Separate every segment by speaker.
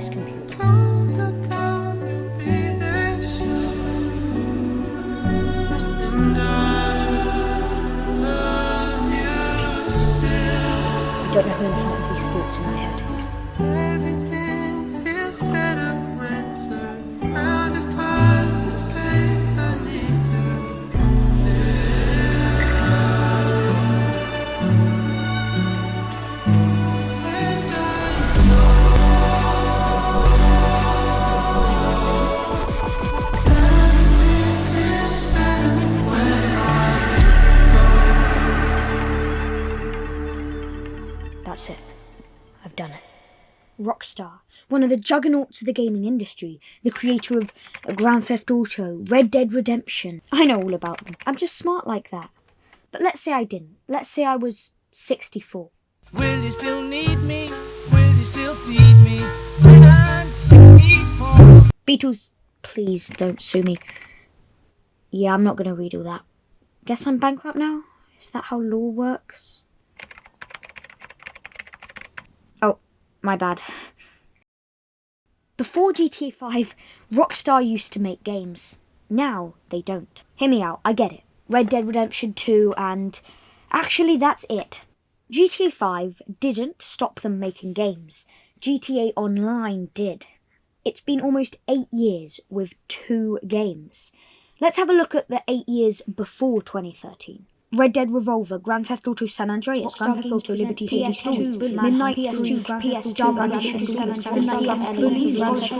Speaker 1: this computer.
Speaker 2: Don't look down, you'll be there soon. And I love you still.
Speaker 1: I don't know who implanted these thoughts in my head.
Speaker 2: Everything feels better when surrounded by the space I need to and I everything feels better when
Speaker 1: That's it. I've done it. Rockstar, one of the juggernauts of the gaming industry, the creator of Grand Theft Auto, Red Dead Redemption. I know all about them. I'm just smart like that. But let's say I didn't. Let's say I was 64.
Speaker 3: Will you still need me? Will you still feed me when I'm 64?
Speaker 1: Beatles, please don't sue me. Yeah, I'm not going to read all that. Guess I'm bankrupt now? Is that how law works? Oh, my bad. Before GTA 5, Rockstar used to make games. Now, they don't. Hear me out, I get it. Red Dead Redemption 2 and... Actually, that's it. GTA 5 didn't stop them making games. GTA Online did. It's been almost 8 years with 2 games. Let's have a look at the 8 years before 2013. Red Dead Revolver, Grand Theft Auto San Andreas, Grand Theft Auto Liberty City Storms, Midnight PS2, PS Java Edition, Midnight Police, Lost,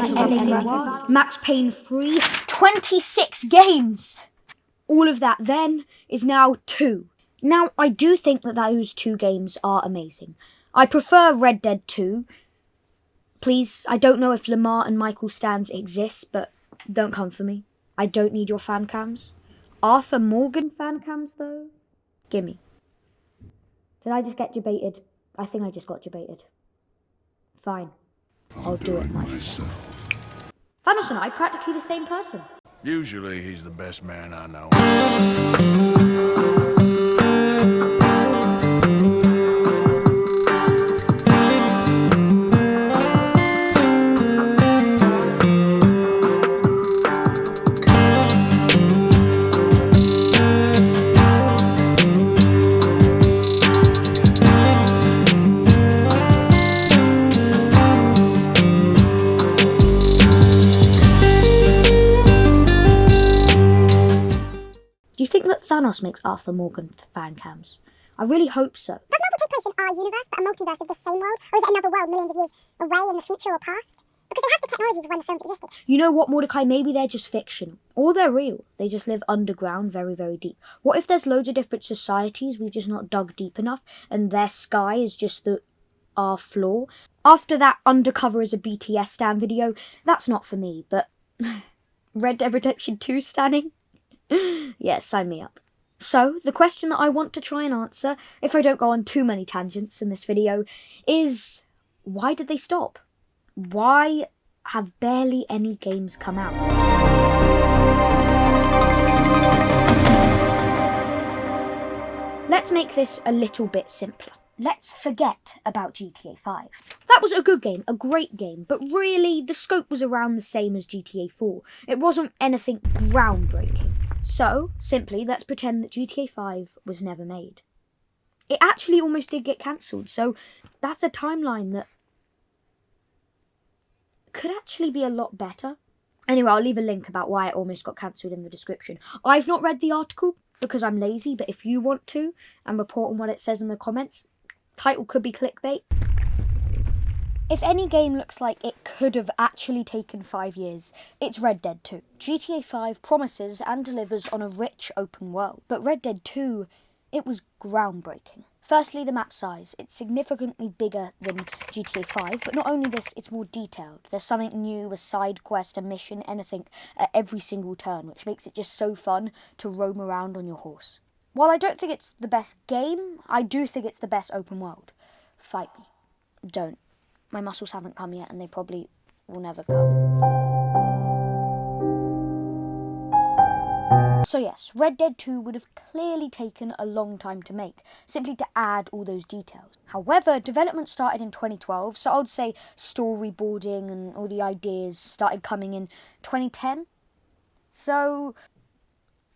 Speaker 1: Midnight Max Payne 3, 26 games! All of that then is now 2. Now, I do think that those 2 games are amazing. I prefer Red Dead 2. Please, I don't know if Lamar and Michael stands exist, but don't come for me. I don't need your fan cams. Arthur Morgan fan cams, though? Gimme. Did I just get debated? I think I just got debated. Fine. I'll do it myself. Thanos and I practically the same person.
Speaker 4: Usually he's the best man I know.
Speaker 1: Do you think that Thanos makes Arthur Morgan fan cams? I really hope so.
Speaker 5: Does Marvel take place in our universe, but a multiverse of this same world? Or is it another world millions of years away in the future or past? Because they have the technologies of when the films existed.
Speaker 1: You know what, Mordecai? Maybe they're just fiction. Or they're real. They just live underground very, very deep. What if there's loads of different societies we've just not dug deep enough and their sky is just our floor? After that Undercover as a BTS stan video, that's not for me, but Red Dead Redemption 2 standing? Yeah, sign me up. So, the question that I want to try and answer, if I don't go on too many tangents in this video, is why did they stop? Why have barely any games come out? Let's make this a little bit simpler. Let's forget about GTA 5. That was a good game, a great game, but really the scope was around the same as GTA 4. It wasn't anything groundbreaking. So, simply, let's pretend that GTA 5 was never made. It actually almost did get cancelled, so that's a timeline that could actually be a lot better. Anyway, I'll leave a link about why it almost got cancelled in the description. I've not read the article because I'm lazy, but if you want to and report on what it says in the comments, title could be clickbait. If any game looks like it could have actually taken 5 years, it's Red Dead 2. GTA 5 promises and delivers on a rich open world, but Red Dead 2, it was groundbreaking. Firstly, the map size. It's significantly bigger than GTA 5, but not only this, it's more detailed. There's something new, a side quest, a mission, anything at every single turn, which makes it just so fun to roam around on your horse. While I don't think it's the best game, I do think it's the best open world. Fight me. Don't. My muscles haven't come yet, and they probably will never come. So yes, Red Dead 2 would have clearly taken a long time to make, simply to add all those details. However, development started in 2012, so I would say storyboarding and all the ideas started coming in 2010. So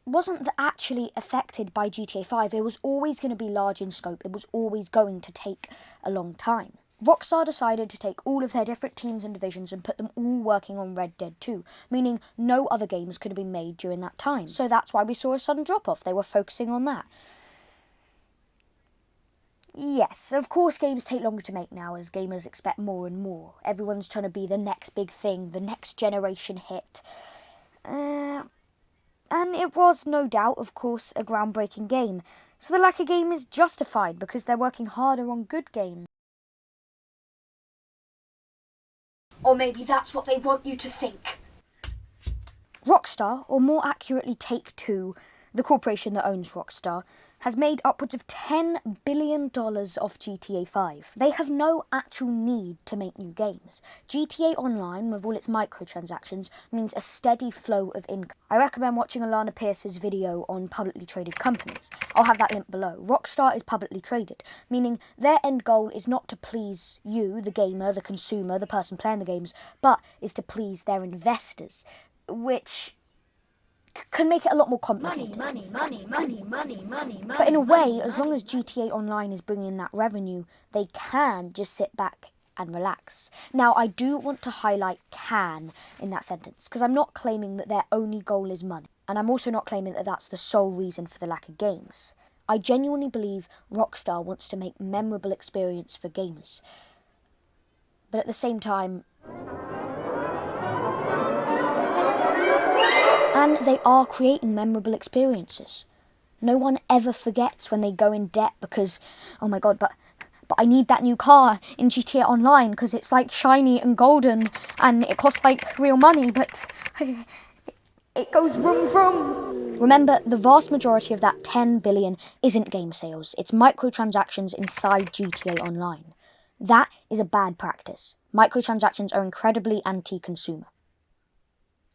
Speaker 1: wasn't actually affected by GTA 5. It was always going to be large in scope. It was always going to take a long time. Rockstar decided to take all of their different teams and divisions and put them all working on Red Dead 2, meaning no other games could have been made during that time. So that's why we saw a sudden drop-off. They were focusing on that. Yes, of course games take longer to make now as gamers expect more and more. Everyone's trying to be the next big thing, the next generation hit. And it was, no doubt, of course, a groundbreaking game. So the lack of game is justified because they're working harder on good games. Or maybe that's what they want you to think. Rockstar, or more accurately Take-Two, the corporation that owns Rockstar, has made upwards of $10 billion off GTA 5. They have no actual need to make new games. GTA Online, with all its microtransactions, means a steady flow of income. I recommend watching Alana Pierce's video on publicly traded companies. I'll have that link below. Rockstar is publicly traded, meaning their end goal is not to please you, the gamer, the consumer, the person playing the games, but is to please their investors, which can make it a lot more complicated.
Speaker 6: Money.
Speaker 1: But in a way, as long as GTA Online is bringing in that revenue, they can just sit back and relax. Now, I do want to highlight can in that sentence, because I'm not claiming that their only goal is money. And I'm also not claiming that that's the sole reason for the lack of games. I genuinely believe Rockstar wants to make memorable experience for gamers. But at the same time, and they are creating memorable experiences. No one ever forgets when they go in debt because, oh my god, but I need that new car in GTA Online because it's like shiny and golden and it costs like real money, but it goes vroom vroom. Remember, the vast majority of that 10 billion isn't game sales. It's microtransactions inside GTA Online. That is a bad practice. Microtransactions are incredibly anti-consumer.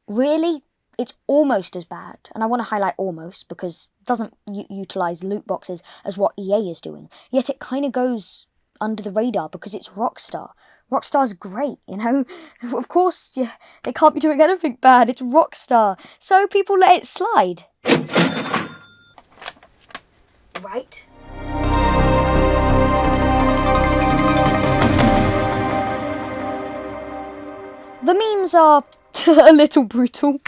Speaker 1: Really? It's almost as bad, and I want to highlight almost because it doesn't utilise loot boxes as what EA is doing, yet it kind of goes under the radar because it's Rockstar. Rockstar's great, you know? Of course, yeah, they can't be doing anything bad, it's Rockstar, so people let it slide. Right? The memes are a little brutal.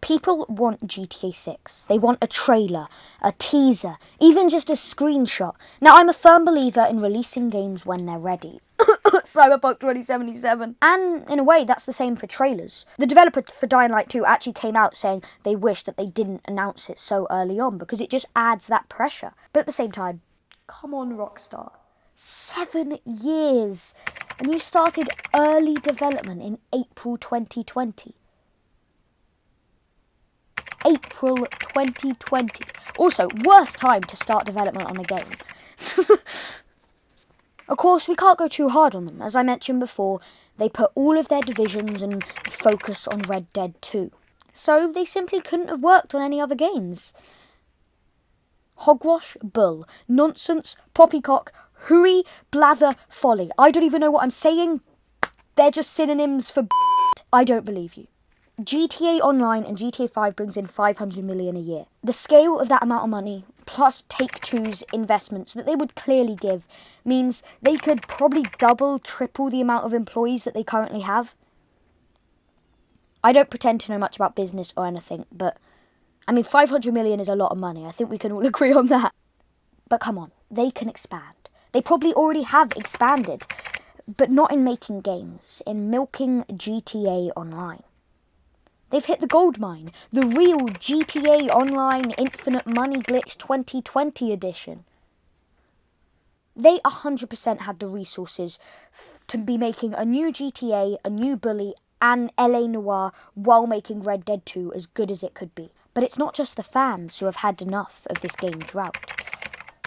Speaker 1: People want GTA 6. They want a trailer, a teaser, even just a screenshot. Now, I'm a firm believer in releasing games when they're ready. Cyberpunk 2077. And in a way, that's the same for trailers. The developer for Dying Light 2 actually came out saying they wish that they didn't announce it so early on because it just adds that pressure. But at the same time, come on, Rockstar. 7 years. And you started early development in April 2020. April 2020. Also, worst time to start development on a game. Of course, we can't go too hard on them. As I mentioned before, they put all of their divisions and focus on Red Dead 2. So they simply couldn't have worked on any other games. Hogwash, bull. Nonsense, poppycock, hooey, blather, folly. I don't even know what I'm saying. They're just synonyms for I don't believe you. GTA Online and GTA 5 brings in $500 million a year. The scale of that amount of money, plus Take-Two's investments that they would clearly give, means they could probably double, triple the amount of employees that they currently have. I don't pretend to know much about business or anything, but I mean, $500 million is a lot of money. I think we can all agree on that. But come on, they can expand. They probably already have expanded, but not in making games, in milking GTA Online. They've hit the gold mine, the real GTA Online Infinite Money Glitch 2020 edition. They 100% had the resources to be making a new GTA, a new Bully, and LA Noire while making Red Dead 2 as good as it could be. But it's not just the fans who have had enough of this game drought.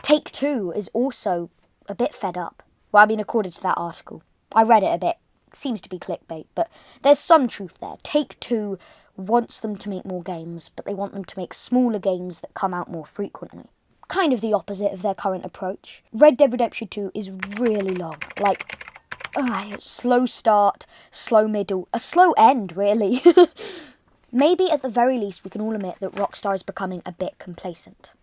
Speaker 1: Take-Two is also a bit fed up. Well, I mean, according to that article. I read it a bit. Seems to be clickbait, but there's some truth there. Take-Two wants them to make more games, but they want them to make smaller games that come out more frequently. Kind of the opposite of their current approach. Red Dead Redemption 2 is really long. Like, slow start, slow middle, a slow end, really. Maybe at the very least we can all admit that Rockstar is becoming a bit complacent.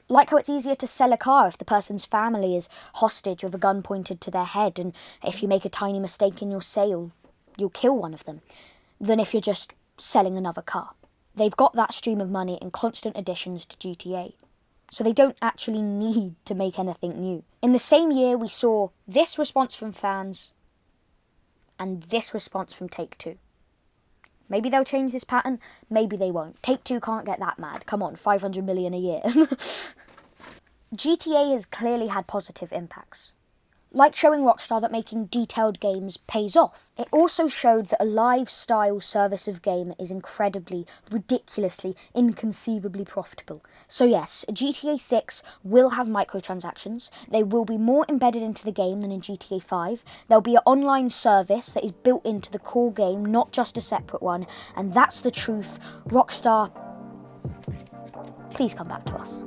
Speaker 1: Like how it's easier to sell a car if the person's family is hostage with a gun pointed to their head, and if you make a tiny mistake in your sale, you'll kill one of them, than if you're just selling another car. They've got that stream of money in constant additions to GTA, so they don't actually need to make anything new. In the same year, we saw this response from fans and this response from Take-Two. Maybe they'll change this pattern, maybe they won't. Take-Two can't get that mad. Come on, 500 million a year. GTA has clearly had positive impacts. Like showing Rockstar that making detailed games pays off. It also showed that a live-style service of game is incredibly, ridiculously, inconceivably profitable. So yes, GTA 6 will have microtransactions. They will be more embedded into the game than in GTA 5. There'll be an online service that is built into the core game, not just a separate one. And that's the truth. Rockstar, please come back to us.